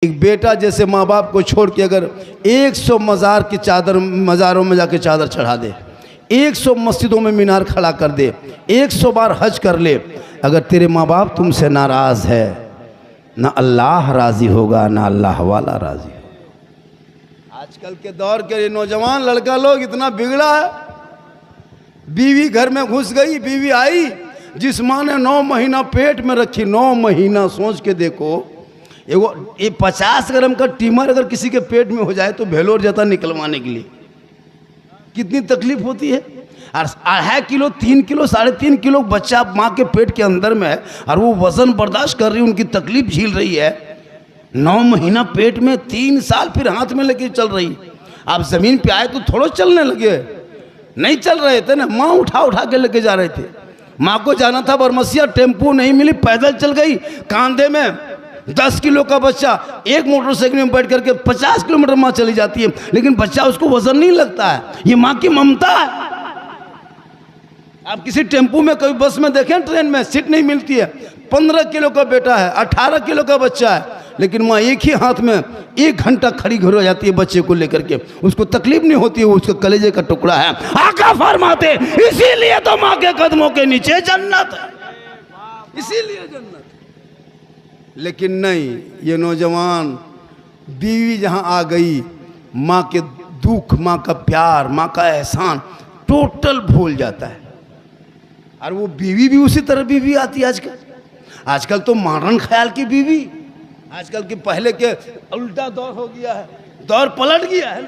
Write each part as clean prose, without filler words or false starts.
एक बेटा जैसे माँ बाप को छोड़ के अगर 100 मज़ार की चादर मज़ारों में जाके चादर चढ़ा दे, 100 मस्जिदों में मीनार खड़ा कर दे, 100 बार हज कर ले, अगर तेरे माँ बाप तुमसे नाराज़ है, ना अल्लाह राज़ी होगा ना अल्लाह वाला राज़ी होगा। आजकल के दौर के नौजवान लड़का लोग इतना बिगड़ा है। बीवी घर में घुस गई, बीवी आई, जिस माँ ने 9 महीना पेट में रखी, 9 महीना, सोच के देखो, ये 50 ग्राम का ट्यूमर अगर किसी के पेट में हो जाए तो भेलोर जाता निकलवाने के लिए कितनी तकलीफ होती है। और 2.5 किलो 3 किलो 3.5 किलो बच्चा माँ के पेट के अंदर में है और वो वजन बर्दाश्त कर रही है, उनकी तकलीफ झेल रही है। 9 महीना पेट में, 3 साल फिर हाथ में लेके चल रही। आप जमीन पे आए तो थोड़ा चलने लगे, नहीं चल रहे थे ना, माँ उठा उठा के लेके जा रहे थे। माँ को जाना था बरमसिया, टेम्पो नहीं मिली, पैदल चल गई। कांधे में 10 किलो का बच्चा एक मोटरसाइकिल में बैठ करके 50 किलोमीटर माँ चली जाती है, लेकिन बच्चा उसको वजन नहीं लगता है। ये माँ की ममता है। आप किसी टेम्पो में, कभी बस में देखें, ट्रेन में सीट नहीं मिलती है। 15 किलो का बेटा है, 18 किलो का बच्चा है, लेकिन माँ एक ही हाथ में 1 घंटा खड़ी घर हो जाती है बच्चे को लेकर के। उसको तकलीफ नहीं होती है, उसके कलेजे का टुकड़ा है। आका फरमाते इसीलिए तो माँ के कदमों के नीचे जन्नत है, इसीलिए जन्नत। लेकिन नहीं, ये नौजवान बीवी जहाँ आ गई, माँ के दुख, माँ का प्यार, माँ का एहसान टोटल भूल जाता है। और वो बीवी भी उसी तरह बीवी आती है आजकल। आजकल तो मॉडर्न ख्याल की बीवी, आजकल के पहले के उल्टा दौर हो गया है, दौर पलट गया है।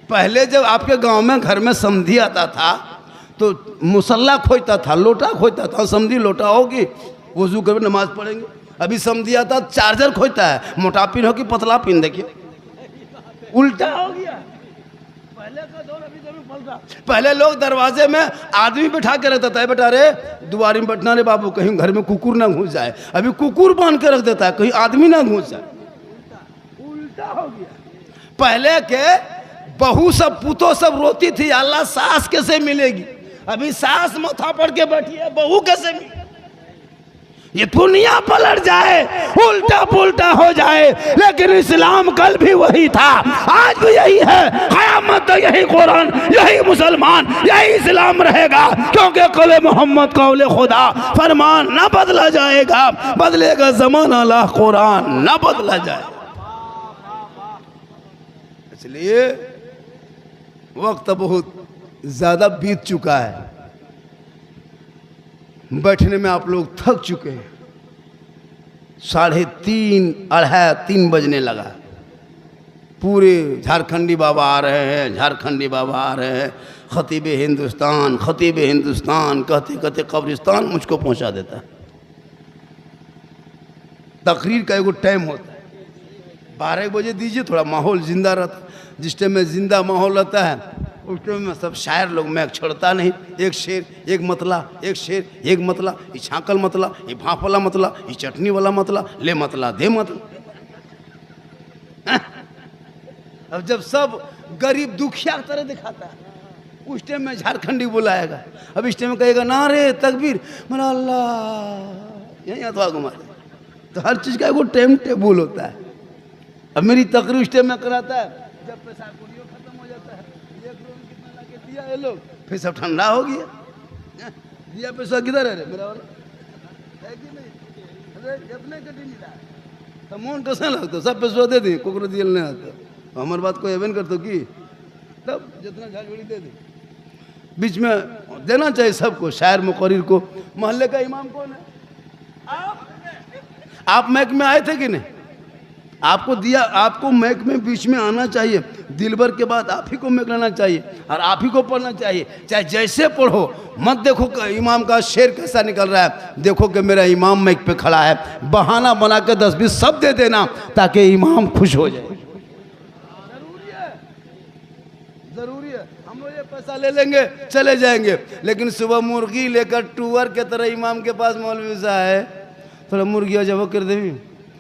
पहले जब आपके गांव में घर में समधी आता था तो मुसल्ला खोजता था, लोटा खोजता था, समधी लोटा होगी, वजू कर नमाज पढ़ेंगे। अभी समझी आता चार्जर खोजता है, मोटा पिन हो कि पतला पिन, देखिए उल्टा हो गया। पहले का दौर अभी जरूर पलटा। पहले लोग दरवाजे में आदमी बैठा के रखता था, बेटा रे दुआरी में बैठना रे बाबू, कहीं घर में कुकुर ना घुस जाए। अभी कुकुर बांध के रख देता है, कहीं आदमी ना घुस जाए। उल्टा हो गया। पहले के बहू सब, पुतो सब रोती थी, अल्लाह सास कैसे मिलेगी। अभी सास माथा पड़ के बैठी है, बहू कैसे मिलेगी। ये दुनिया पलट जाए, उल्टा पुल्टा हो जाए, लेकिन इस्लाम कल भी वही था, आज भी यही है, क़यामत तक यही कुरान, यही मुसलमान, यही इस्लाम रहेगा। क्योंकि कौले मोहम्मद कौले खुदा, फरमान ना बदला जाएगा, बदलेगा ज़माना ला कुरान ना बदला जाए। इसलिए वक्त बहुत ज़्यादा बीत चुका है, बैठने में आप लोग थक चुके हैं। 3:30 बजने लगा। पूरे झारखंडी बाबा आ रहे हैं, झारखंडी बाबा आ रहे हैं। खतीब हिंदुस्तान, खतीब हिंदुस्तान कहते कहते कब्रिस्तान मुझको पहुंचा देता है। तकरीर का एगो टाइम होता है, 12 बजे दीजिए, थोड़ा माहौल जिंदा रहता है। जिस टाइम में जिंदा माहौल रहता है उस टाइम में सब शायर लोग, मैं छोड़ता नहीं, एक शेर एक मतला, एक शेर एक मतला, ये छाकल मतला, ये भाप वाला मतला, ये चटनी वाला मतला, ले मतला दे मतला। अब जब सब गरीब दुखिया तरह दिखाता है, उस टाइम में झारखंडी बुलाएगा। अब इस टाइम में कहेगा नारे तकबीर, मेरा अल्लाह, यही अथवा घुमा दे। तो हर चीज़ का एगो टाइम टेबल होता है। अब मेरी तकरीर उस टाइम में कराता है जब पैसा खत्म हो जाता है, कितना लाके दिया ये लोग, फिर सब ठंडा हो गया। दिया पैसा किधर है रे मेरा वाला, है कि नहीं? अरे अपने कटी नहीं रहा तो मन कैसे लगता, सब पैसा दे दी, कोकरो दियल नहीं आता। हमारी बात को एवन कर तो की, तब जितना झाड़झोड़ी दे दी। बीच में देना चाहिए सबको, शायर मुकर्रिर को। मोहल्ले का इमाम कौन है? आप मैक में आए थे कि नहीं? आपको दिया, आपको मैक में बीच में आना चाहिए। दिलबर के बाद आप ही को मैक लेना चाहिए और आप ही को पढ़ना चाहिए, चाहे जैसे पढ़ो। मत देखो कि इमाम का शेर कैसा निकल रहा है, देखो कि मेरा इमाम मैक पे खड़ा है। बहाना बना के 10-20 सब दे देना ताकि इमाम खुश हो जाए। जरूरी है, जरूरी है। हम लोग ये पैसा ले लेंगे चले जाएंगे, लेकिन सुबह मुर्गी लेकर टूअर के तरह इमाम के पास मौलवी साहब है, थोड़ा मुर्गियाँ जब कर देवी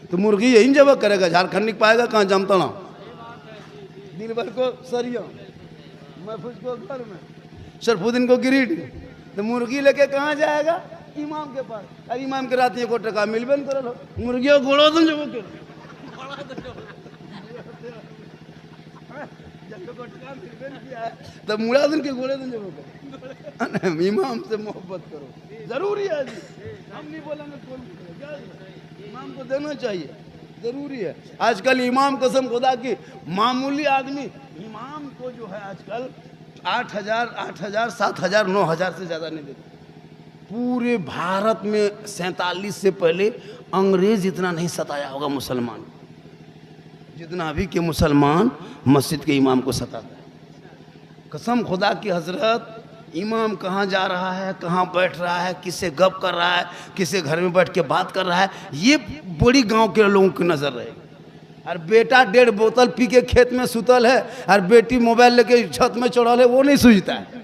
तो मुर्गी यही जब करेगा, झारखंड पाएगा कहाँ, जमता ना। दिन भर को सरिया, महफूज को घर में, शरफुद्दीन को गिरिडीह, तो मुर्गी लेके कहाँ जाएगा? इमाम के पास। अब इमाम के रात 1 टका मिलबे न करल, मुर्गियों गोड़ो तुम जब तब मुरादन के घोड़े दिन जब इमाम से मोहब्बत करो, जरूरी है जी। हम नहीं बोलेंगे कौन इमाम को देना चाहिए, जरूरी है। आजकल इमाम कसम खुदा की मामूली आदमी इमाम को जो है आजकल 8,000 7,000 9,000 से ज़्यादा नहीं देते। पूरे भारत में 47 से पहले अंग्रेज इतना नहीं सताया होगा मुसलमान जितना अभी के मुसलमान मस्जिद के इमाम को सताता है। कसम खुदा की हजरत, इमाम कहाँ जा रहा है, कहाँ बैठ रहा है, किससे गप कर रहा है, किससे घर में बैठ के बात कर रहा है, ये बड़ी गांव के लोगों की नज़र रहेगी। और बेटा 1.5 बोतल पी के खेत में सुतल है और बेटी मोबाइल लेके छत में चढ़ल है, वो नहीं सूझता है।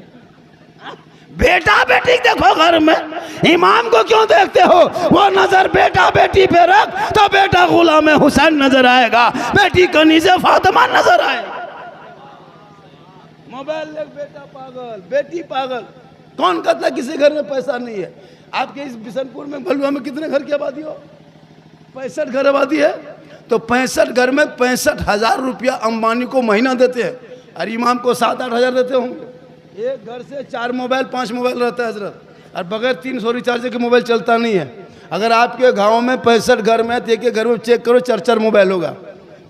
बेटा बेटी देखो घर में, इमाम को क्यों देखते हो? वो नजर बेटा बेटी पे रख तो बेटा गुलाम हुसैन नजर आएगा, बेटी कनीज़े फातिमा नजर आएगा। मोबाइल ले बेटा पागल, बेटी पागल। कौन कहता है किसी घर में पैसा नहीं है? आपके इस बिशनपुर में भलुआ में कितने घर की आबादी हो? 65 घर आबादी है। तो 65 घर में 65,000 रुपया अंबानी को महीना देते हैं और इमाम को 7-8 हज़ार देते होंगे। एक घर से 4 मोबाइल 5 मोबाइल रहता है हजरत, और बगैर 300 रिचार्ज के मोबाइल चलता नहीं है। अगर आपके गांव में 65 घर में तो एक घर में चेक करो 4-4 मोबाइल होगा,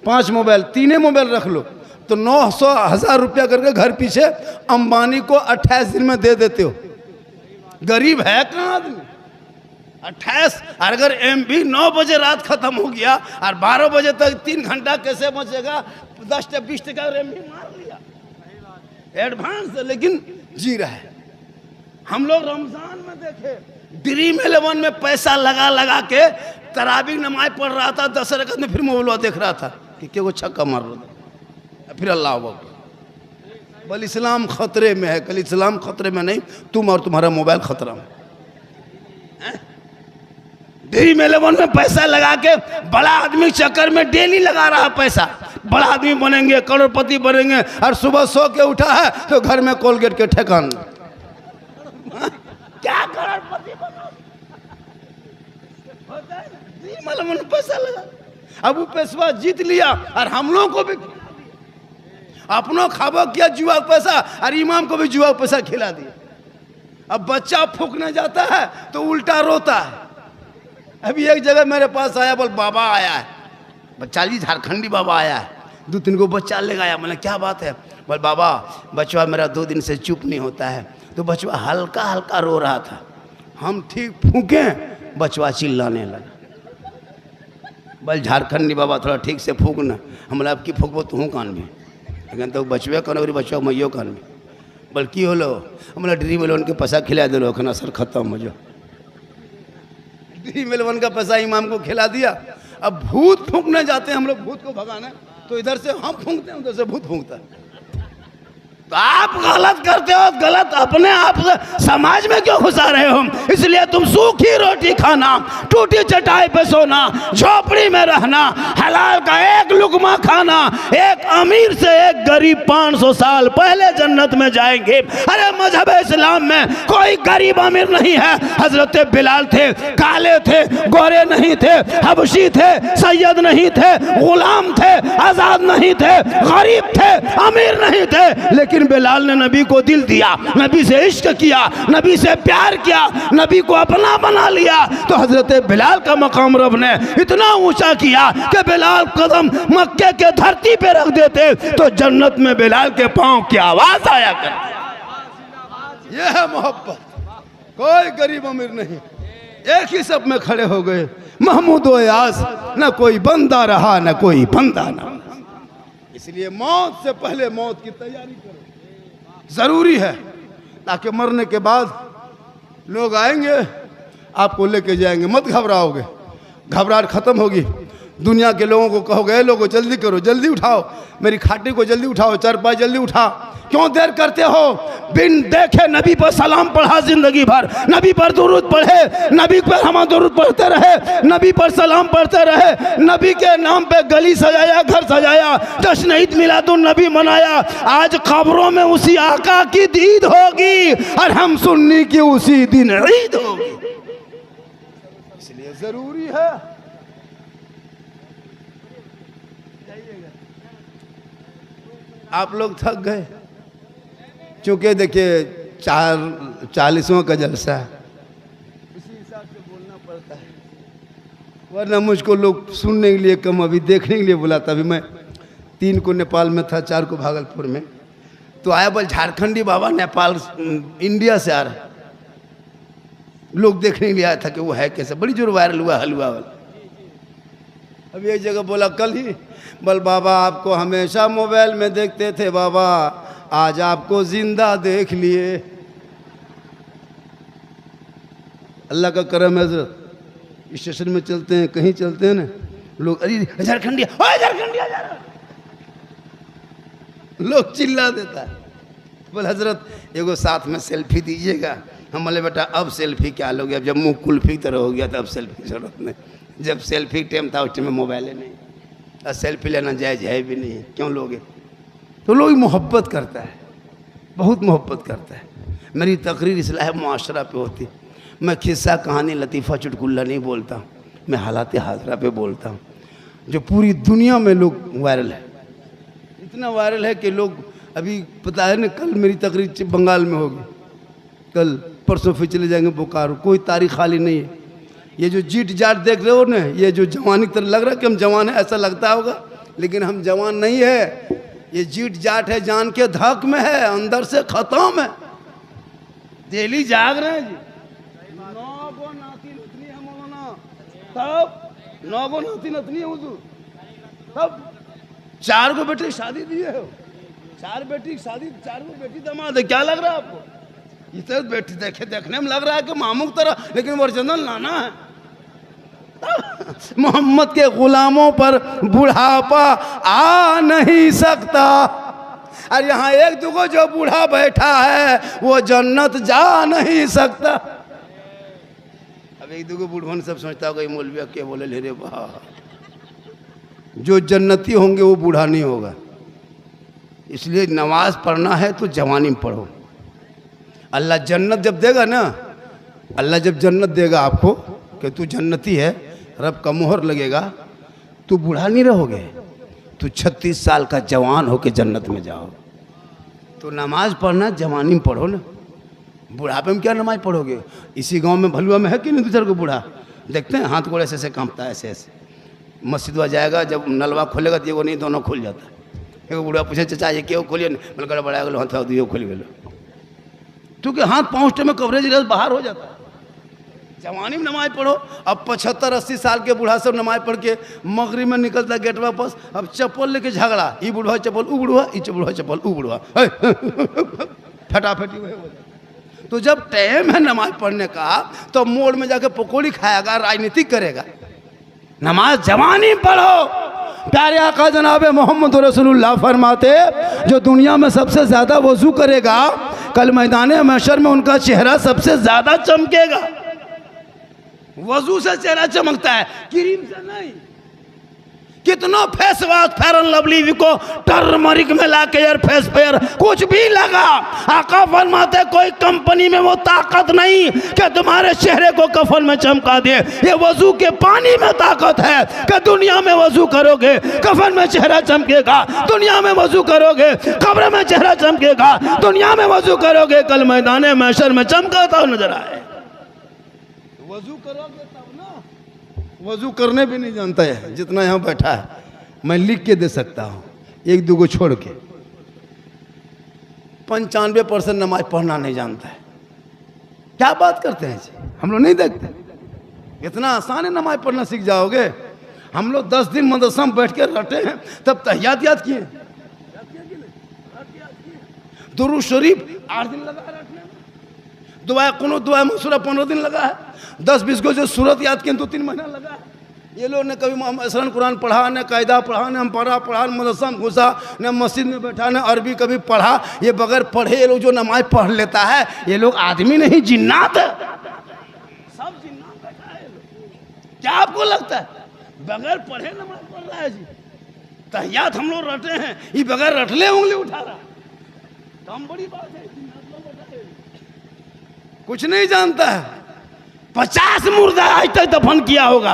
5 मोबाइल 3 मोबाइल रख लो तो 900,000 रुपया करके घर पीछे अंबानी को 28 दिन में दे देते हो। गरीब है कहाँ आदमी? 28। और अगर MB 9 बजे रात खत्म हो गया और 12 बजे तक 3 घंटा कैसे बचेगा? 10-20 टका MB मार लिया एडवांस, लेकिन जी रहा है। हम लोग रमजान में देखे ड्रीम 11 में पैसा लगा लगा के तरावी नमाज पढ़ रहा था, 10 रकत में फिर मोबाइल देख रहा था कि क्या वो छक्का मार रहा था, फिर अल्लाह अकबर। बल इस्लाम खतरे में है, कल इस्लाम खतरे में नहीं, तुम और तुम्हारा मोबाइल खतरा में। ड्रीम 11 में पैसा लगा के बड़ा आदमी चक्कर में डेली लगा रहा पैसा, बड़ा आदमी बनेंगे, करोड़पति बनेंगे, और सुबह सो के उठा है तो घर में कोलगेट के ठेकान। क्या करोड़पति बनो? ड्रीम 11 में पैसा लगा, अब वो पैसा जीत लिया और हम लोगों को भी अपनों खाबो किया जुआ पैसा, और इमाम को भी जुआ पैसा खिला दिया। अब बच्चा फूकने जाता है तो उल्टा रोता है। अभी एक जगह मेरे पास आया, बोल बाबा आया है, बच्चा जी झारखंडी बाबा आया है, 2-3 को बच्चा लेगा आया। मैंने क्या बात है? बोल बाबा बच्चा मेरा 2 दिन से चुप नहीं होता है। तो बच्चा हल्का हल्का रो रहा था, हम ठीक फूके, बच्चा चिल्लाने लगा। बोल झारखंडी बाबा थोड़ा ठीक से फूकना। हम अब की फूकबो तू कान में, लेकिन तो बचवे कन और बच्चा मैयो कान में। बोल की होलो? हमारा ड्रीम 11 के पैसा खिला दिलो, अखन असर खत्म हो जाओ। ड्रीम 11 का पैसा इमाम को खिला दिया। अब भूत फूंकने जाते हैं हम लोग, भूत को भगाना, तो इधर से हम फूंकते हैं, उधर से भूत फूंकता है। तो आप गलत करते हो, गलत अपने आप समाज में क्यों घुसा रहे हो? इसलिए तुम सूखी रोटी खाना, टूटी चटाई पे सोना, झोपड़ी में रहना, हलाल का एक लुकमा खाना, एक अमीर से एक गरीब 500 साल पहले जन्नत में जाएंगे। अरे मजहब इस्लाम में कोई गरीब अमीर नहीं है। हजरत बिलाल थे, काले थे, गोरे नहीं थे, हबशी थे, सैयद नहीं थे, गुलाम थे, आजाद नहीं थे, गरीब थे, अमीर नहीं थे, लेकिन बिलाल ने नबी को दिल दिया, नबी से इश्क किया, नबी से प्यार किया, नबी को अपना बना लिया। तो हजरत बिलाल का मकाम रब ने इतना ऊंचा किया कि बिलाल कदम मक्के के धरती पे रख देते तो जन्नत में बिलाल के पांव की आवाज आया करती। यह है मोहब्बत। कोई गरीब अमीर नहीं, एक ही सब में खड़े हो गए। महमूद व यास, न कोई बंदा रहा न कोई बंदा ना। इसलिए मौत से पहले मौत की तैयारी करो, जरूरी है, ताकि मरने के बाद लोग आएंगे आपको लेके जाएंगे। मत घबराओगे, घबराहट खत्म होगी। दुनिया के लोगों को कहोगे लोगों जल्दी करो, जल्दी उठाओ, मेरी खाटी को जल्दी उठाओ, चारपाई जल्दी उठा, क्यों देर करते हो? बिन देखे नबी पर सलाम पढ़ा जिंदगी भर, नबी पर दुरूद पढ़े, नबी पर हम दुरूद पढ़ते रहे, नबी पर सलाम पढ़ते रहे, नबी के नाम पे गली सजाया, घर सजाया, जश्न ईद मिलादुन नबी मनाया। आज खबरों में उसी आका की ईद होगी और हम सुन्नी की उसी दिन ईद होगी। इसलिए जरूरी है आप लोग थक गए, क्योंकि देखिए 40वां का जलसा है, उसी हिसाब से बोलना पड़ता है, वरना मुझको लोग सुनने के लिए कम, अभी देखने के लिए बुलाता। अभी मैं 3 को नेपाल में था, 4 को भागलपुर में, तो आया बोल झारखंडी बाबा नेपाल इंडिया से आ रहा, लोग देखने के लिए आया था कि वो है कैसे, बड़ी जोर वायरल हुआ हलवा वाला। अब एक जगह बोला कल ही, बोल बाबा आपको हमेशा मोबाइल में देखते थे बाबा, आज आपको जिंदा देख लिए। अल्लाह का करम है हजरत, स्टेशन में चलते हैं, कहीं चलते हैं ना, लोग अरे झारखंडिया, ओए झारखंडिया जा रहा, लोग चिल्ला देता है। बोल हजरत एगो साथ में सेल्फी दीजिएगा। हम बोले बेटा अब सेल्फी क्या लोगे, अब जब मुंह कुल्फी की तरह हो गया तो अब सेल्फी की जरूरत नहीं, जब सेल्फी टाइम था उस टाइम में मोबाइल है नहीं, और सेल्फी लेना जायज़ है भी नहीं, क्यों लोगे। तो लोग मोहब्बत करता है, बहुत मोहब्बत करता है। मेरी तकरीर इस्लाह मुआशरा पे होती, मैं किस्सा कहानी लतीफ़ा चुटकुल्ला नहीं बोलता हूँ, मैं हालात हाजरा पे बोलता हूँ, जो पूरी दुनिया में लोग वायरल है, इतना वायरल है कि लोग, अभी पता है ना कल मेरी तकरीर बंगाल में होगी, कल परसों फिर चले जाएंगे बोकारो, कोई तारीख खाली नहीं है। ये जो जीट जाट देख रहे हो ना, ये जो जवानी तरह लग रहा है कि हम जवान है ऐसा लगता होगा, लेकिन हम जवान नहीं है, ये जीट जाट है, जान के धक में है, अंदर से खत्म है, डेली जाग रहे हैं जी। 9 गो नाती नतनी है मौलाना, तब 9 गो नाती नतनी है हुजूर, तब 4 को बेटे शादी दिए हो, 4 बेटी शादी, 4 को बेटी दामाद है, क्या लग रहा है आपको। इसे बेटी देखने में लग रहा है कि मामू की तरह, लेकिन ओरिजिनल नाना है। मोहम्मद के गुलामों पर बुढ़ापा आ नहीं सकता, और यहाँ एक दुगो जो बूढ़ा बैठा है वो जन्नत जा नहीं सकता। अब एक दुगो बूढ़ों ने सब सोचता होगा ये मौलवी क्या बोले ले रे वाह, जो जन्नती होंगे वो बूढ़ा नहीं होगा। इसलिए नमाज पढ़ना है तो जवानी में पढ़ो। अल्लाह जन्नत जब देगा ना, अल्लाह जब जन्नत देगा आपको कि तू जन्नती है, रब का मोहर लगेगा, तू बूढ़ा नहीं रहोगे, तू 36 साल का जवान होके जन्नत में जाओ। तो नमाज पढ़ना जवानी में पढ़ो ना, बुढ़ापे में क्या नमाज पढ़ोगे। इसी गांव में भलुआ में है कि नहीं दूसरे को बूढ़ा, देखते हैं हाथ गोड़े ऐसे ऐसे कांपता है, ऐसे ऐसे। मस्जिद जाएगा, जब नलवा खोलेगा तो एगो नहीं दोनों खुल जाता है। एगो बूढ़ा पूछे चचा ये क्यों खोलिए, बोले गड़बड़ा गलो हाथ दियो खोल गलो, क्योंकि हाथ पहुँचते में कवरेज रस बाहर हो जाता है। जवानी में नमाज पढ़ो। अब 75-80 साल के बूढ़ा सब नमाज पढ़ के मगरिब में निकलता गेट वापस, अब चप्पल लेके झगड़ा, ई बूढ़ा चप्पल ऊ बूढ़ा, ई बूढ़ा चप्पल ऊ बूढ़ा, फटाफटी वही हो जाता। तो जब टाइम है नमाज पढ़ने का, तो मोड़ में जाके पकौड़ी खाएगा, राजनीति करेगा। नमाज जवानी पढ़ो। प्यारे आका जनाब मोहम्मद रसूलुल्लाह फरमाते, जो दुनिया में सबसे ज़्यादा वज़ू करेगा, कल मैदान महशर में उनका चेहरा सबसे ज़्यादा चमकेगा। वज़ू से चेहरा चमकता है, क्रीम से नहीं। कितना फेस वॉश फेयर लवली को टर्मरिक में ला के यार फेस पेयर कुछ भी लगा, आका फरमाते कोई कंपनी में वो ताकत नहीं कि तुम्हारे चेहरे को कफन में चमका दे। ये वजू के पानी में ताकत है कि दुनिया में वजू करोगे कफन में चेहरा चमकेगा, दुनिया में वजू करोगे कब्र में चेहरा चमकेगा, दुनिया में वजू करोगे कल मैदान महशर में चमकाता नजर आए। वजू करोगे तब ना, वजू करने भी नहीं जानता है जितना यहाँ बैठा है। मैं लिख के दे सकता हूँ, एक दो को छोड़ के 95% नमाज पढ़ना नहीं जानता है। क्या बात करते हैं जी, हम लोग नहीं देखते। इतना आसान है नमाज पढ़ना सीख जाओगे। हम लोग 10 दिन मदरसा में बैठ के रटे हैं, तब तहियात याद किए, दुरूद शरीफ 8 दिन लगा है रटने में, दुआ कुनूत दुआ मंसूरा 15 दिन लगा है, 10-20 को जो सूरत याद किए 2-3 महीना लगा है। ये लोग ने कभी असरन कुरान पढ़ा, न कायदा पढ़ा, न पढ़ा, मदरसा में घुसा, न मस्जिद में बैठा, न अरबी कभी पढ़ा। ये बगैर पढ़े ये लोग जो नमाज पढ़ लेता है, ये लोग आदमी नहीं जिन्नात है, सब जिन्नात बैठा है। क्या आपको लगता है बगैर पढ़े नमाज पढ़ रहा है जी? तहियात हम लोग रटे हैं, ये बगैर रटले उंगली उठा रहा, काम बड़ी बात है। कुछ नहीं जानता है। 50 मुर्दा आज तक दफन किया होगा,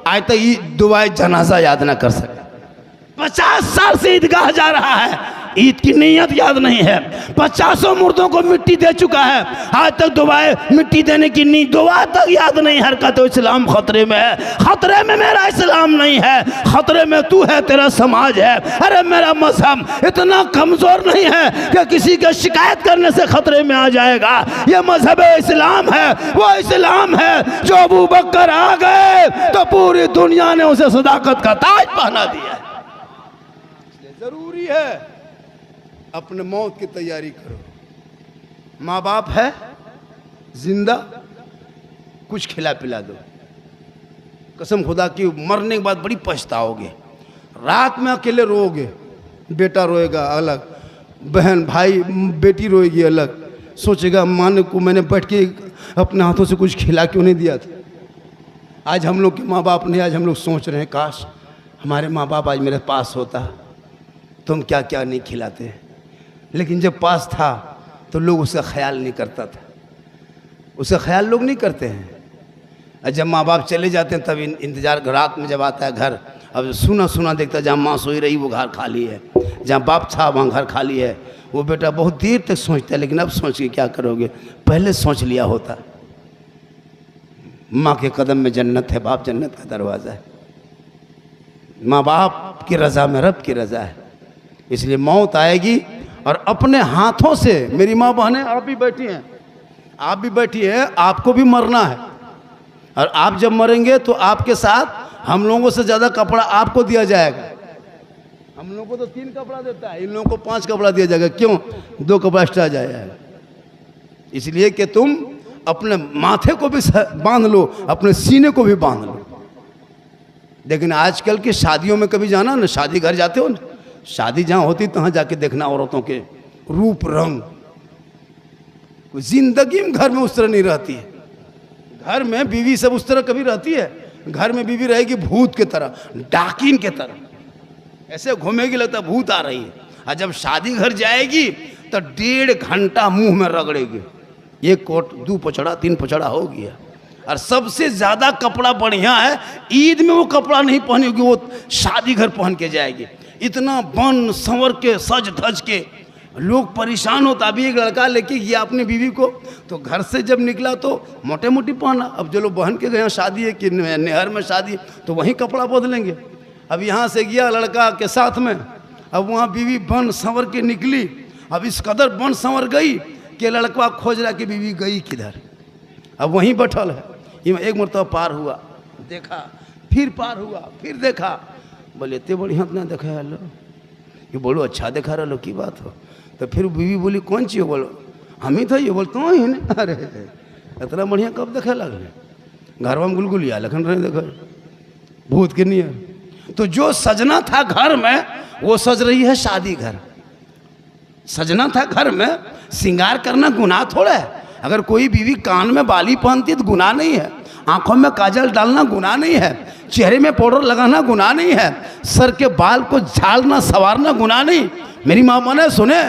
आज तक ये दुआए जनाजा याद ना कर सके। 50 साल से ईदगाह जा रहा है, ईद की नीयत याद नहीं है। 50 मुर्दों को मिट्टी दे चुका है, आज तक दुआएं मिट्टी देने की दुआ तक याद नहीं। हरकत इस्लाम खतरे में है, खतरे में मेरा इस्लाम नहीं है, खतरे में तू है, तेरा समाज है। अरे मेरा मजहब इतना कमजोर नहीं है कि किसी के शिकायत करने से खतरे में आ जाएगा। ये मजहब इस्लाम है, वो इस्लाम है जो अबू बकर आ गए तो पूरी दुनिया ने उसे सदाकत का ताज पहना दिया। जरूरी है अपने मौत की तैयारी करो। माँ बाप है जिंदा, कुछ खिला पिला दो। कसम खुदा की मरने के बाद बड़ी पछताओगे। रात में अकेले रोओगे, बेटा रोएगा अलग, बहन भाई बेटी रोएगी अलग, सोचेगा माँ को मैंने बैठ के अपने हाथों से कुछ खिला क्यों नहीं दिया था। आज हम लोग के माँ बाप ने, आज हम लोग सोच रहे हैं काश हमारे माँ बाप आज मेरे पास होता तो हम क्या क्या नहीं खिलाते। लेकिन जब पास था तो लोग उसका ख्याल नहीं करता था, उसका ख्याल लोग नहीं करते हैं। और जब माँ बाप चले जाते हैं तब इंतज़ार, रात में जब आता है घर, अब सुना सुना देखता है जहाँ माँ सोई रही वो घर खाली है, जहाँ बाप था वहाँ घर खाली है। वो बेटा बहुत देर तक सोचता है, लेकिन अब सोच के क्या करोगे, पहले सोच लिया होता। माँ के कदम में जन्नत है, बाप जन्नत का दरवाज़ा है। माँ बाप की रज़ा में रब की रज़ा है। इसलिए मौत आएगी और अपने हाथों से, मेरी माँ बहनें आप भी बैठी हैं, आप भी बैठी हैं, आपको भी मरना है। और आप जब मरेंगे तो आपके साथ हम लोगों से ज़्यादा कपड़ा आपको दिया जाएगा। हम लोगों को तो 3 कपड़ा देता है, इन लोगों को 5 कपड़ा दिया जाएगा। क्यों? 2 कपड़ा एक्स्ट्रा जाएगा। इसलिए कि तुम अपने माथे को भी बांध लो, अपने सीने को भी बांध लो। लेकिन आजकल की शादियों में कभी जाना ना, शादी घर जाते हो ना, शादी जहाँ होती तहाँ जाके देखना औरतों के रूप रंग। जिंदगी में घर में उस तरह नहीं रहती है। घर में बीवी सब उस तरह कभी रहती है? घर में बीवी रहेगी भूत के तरह, डाकिन के तरह, ऐसे घूमेगी लगता भूत आ रही है। और जब शादी घर जाएगी तो 1.5 घंटा मुंह में रगड़ेगी, 1 कोट 2 पचड़ा 3 पचड़ा हो गया। और सबसे ज़्यादा कपड़ा बढ़िया है, ईद में वो कपड़ा नहीं पहनेगी, वो शादी घर पहन के जाएगी। इतना बन संवर के सज धज के लोग परेशान होता। अभी एक लड़का लेके गया अपनी बीवी को, तो घर से जब निकला तो मोटे मोटी पहना। अब जो लोग बहन के गए शादी है कि नहर में शादी, तो वहीं कपड़ा बदलेंगे। अब यहाँ से गया लड़का के साथ में, अब वहाँ बीवी बन संवर के निकली। अब इस कदर बन संवर गई कि लड़का खोज रहा कि बीवी गई किधर। अब वहीं बैठल है। ये एक मरतबा पार हुआ, देखा, फिर पार हुआ, फिर देखा। बोले इतने बढ़िया अपना देखा है लो, ये बोलो अच्छा देखा रहा लो, की बात हो। तो फिर बीवी बोली कौन चीज़? बोलो हम ही था। ये बोलते तो ही नहीं। अरे इतना बढ़िया कब देखे लगले? घर में गुलगुलिया लखन रहे देखो, भूत के नहीं है। तो जो सजना था घर में वो सज रही है शादी घर। सजना था घर में, श्रृंगार करना गुनाह थोड़ा है। अगर कोई बीवी कान में बाली पहनती तो गुनाह नहीं है, आंखों में काजल डालना गुनाह नहीं है, चेहरे में पाउडर लगाना गुनाह नहीं है, सर के बाल को झाड़ना संवारना गुनाह नहीं। मेरी माँ ने सुने,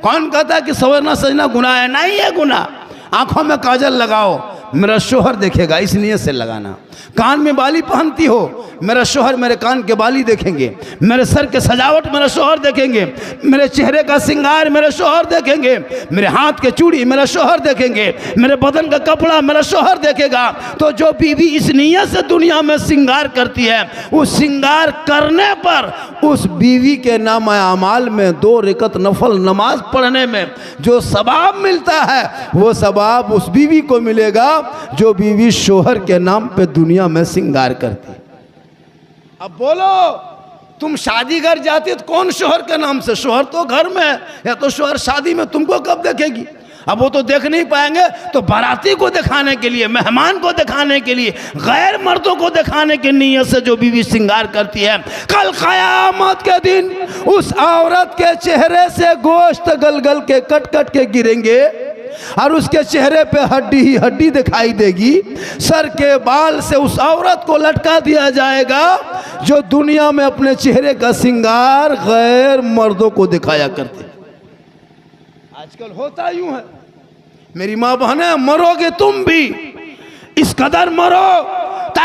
कौन कहता है कि संवरना सजना गुनाह है? नहीं है गुनाह। आंखों में काजल लगाओ, मेरा शोहर देखेगा, इस नियत से लगाना। कान में बाली पहनती हो, मेरा शोहर मेरे कान के बाली देखेंगे, मेरे सर के सजावट मेरा शोहर देखेंगे, मेरे चेहरे का श्रृंगार मेरे शोहर देखेंगे, मेरे हाथ के चूड़ी मेरा शोहर देखेंगे, मेरे बदन का कपड़ा मेरा शोहर देखेगा। तो जो बीवी इस नियत से दुनिया में श्रृंगार करती है, उस श्रृंगार करने पर उस बीवी के नाम अमाल में 2 रकात नफल नमाज पढ़ने में जो सवाब मिलता है, वो सवाब उस बीवी को मिलेगा जो बीवी शोहर के नाम पे दुनिया में श्रृंगार करती। अब बोलो, तुम शादी घर जाती तो कौन शोहर के नाम से? शोहर तो घर में है, या तो शोहर शादी में तुमको कब देखेगी? अब वो तो देख नहीं पाएंगे, तो बाराती को दिखाने के लिए, मेहमान को दिखाने के लिए, गैर मर्दों को दिखाने की नीयत से जो बीवी श्रृंगार करती है, कल क़यामत के दिन उस औरत के चेहरे से गोश्त गल गल के कट कट के गिरेंगे और उसके चेहरे पे हड्डी ही हड्डी दिखाई देगी। सर के बाल से उस औरत को लटका दिया जाएगा जो दुनिया में अपने चेहरे का श्रृंगार गैर मर्दों को दिखाया करते। आजकल होता यूं है। मेरी माँ बहने, मरोगे तुम भी इस कदर मरो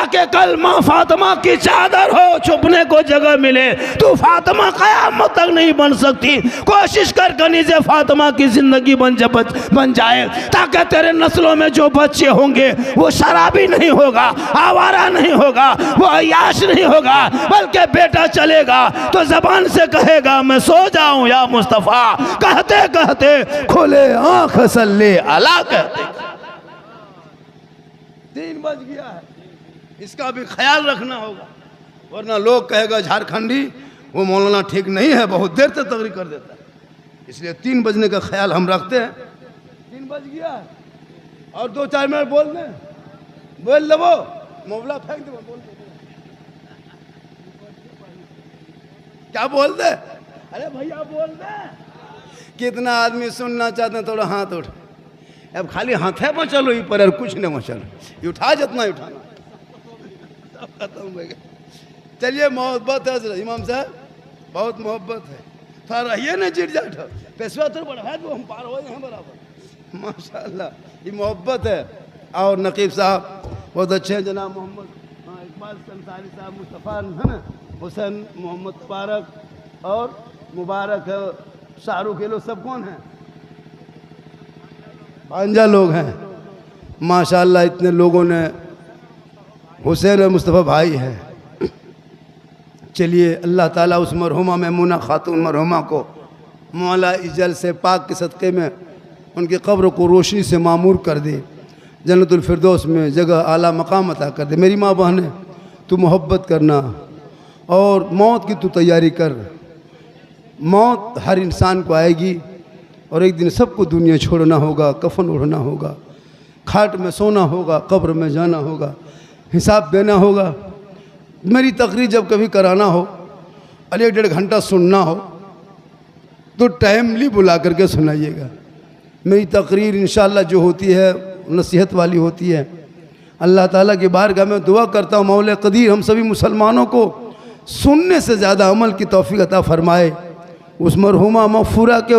ताकि कल माँ फातिमा की चादर हो, छुपने को जगह मिले। तू फातिमा क़यामत तक नहीं बन सकती, कोशिश कर कनीज़े फातिमा की ज़िंदगी बन जाए, ताकि तेरे नस्लों में जो बच्चे होंगे वो शराबी नहीं होगा, आवारा नहीं होगा, वो अय्याश नहीं होगा, बल्कि बेटा चलेगा तो ज़बान से कहेगा मैं सो जाऊं या मुस्तफ़ा, कहते कहते खोले आँख सल्ले अला कहते। 3 बज गया है, इसका भी ख्याल रखना होगा, वरना लोग कहेगा झारखंडी वो मौलाना ठीक नहीं है, बहुत देर तक तकरीर कर देता है। इसलिए 3 बजने का ख्याल हम रखते हैं। 3 बज गया है और 2-4 मिनट बोल दे वो मोबला फेंक दे, बोल दे क्या बोल दे, अरे भैया बोल दे। कितना आदमी सुनना चाहते हैं, थोड़ा हाथ उठ, अब खाली हाथे में चलो ही पर कुछ नहीं में चलो, ये उठा जितना ही उठाना, सब खत्म हो गया। चलिए मोहब्बत है इमाम साहब, बहुत मोहब्बत है, थोड़ा रहिए ना चिट जाट, पेशवा तो बढ़ा दो, हम पार हो हैं बराबर, माशाल्लाह ये मोहब्बत है। और नकीब साहब बहुत अच्छे हैं, जनाब मोहम्मद इकबाल अंसारी साहब, मुस्तफ़ा है ना, हुसैन मोहम्मद मुबारक और मुबारक है, शाहरुख, ये लोग सब कौन हैं? भांजा लोग हैं माशाल्लाह। इतने लोगों ने, हुसैन और मुस्तफ़ा भाई हैं। चलिए अल्लाह ताला उस मरहुमा मैमूना खातून मरहुमा को मौला इजल से पाक के सदक़े में उनकी कब्र को रोशनी से मामूर कर दे, जन्नतुल फिरदौस में जगह आला मकाम अता कर दे। मेरी माँ बहनें, तू मोहब्बत करना और मौत की तू तैयारी कर। मौत हर इंसान को आएगी और एक दिन सबको दुनिया छोड़ना होगा, कफन ओढ़ना होगा, खाट में सोना होगा, कब्र में जाना होगा, हिसाब देना होगा। मेरी तकरीर जब कभी कराना हो और 1-1.5 घंटा सुनना हो तो टाइमली बुला करके सुनाइएगा। मेरी तकरीर इंशाअल्लाह जो होती है नसीहत वाली होती है। अल्लाह ताला की बारगाह में दुआ करता हूँ मौला कदीर हम सभी मुसलमानों को सुनने से ज़्यादा अमल की तौफीक अता फरमाए। उस मरहुमा मग़फ़ूरा के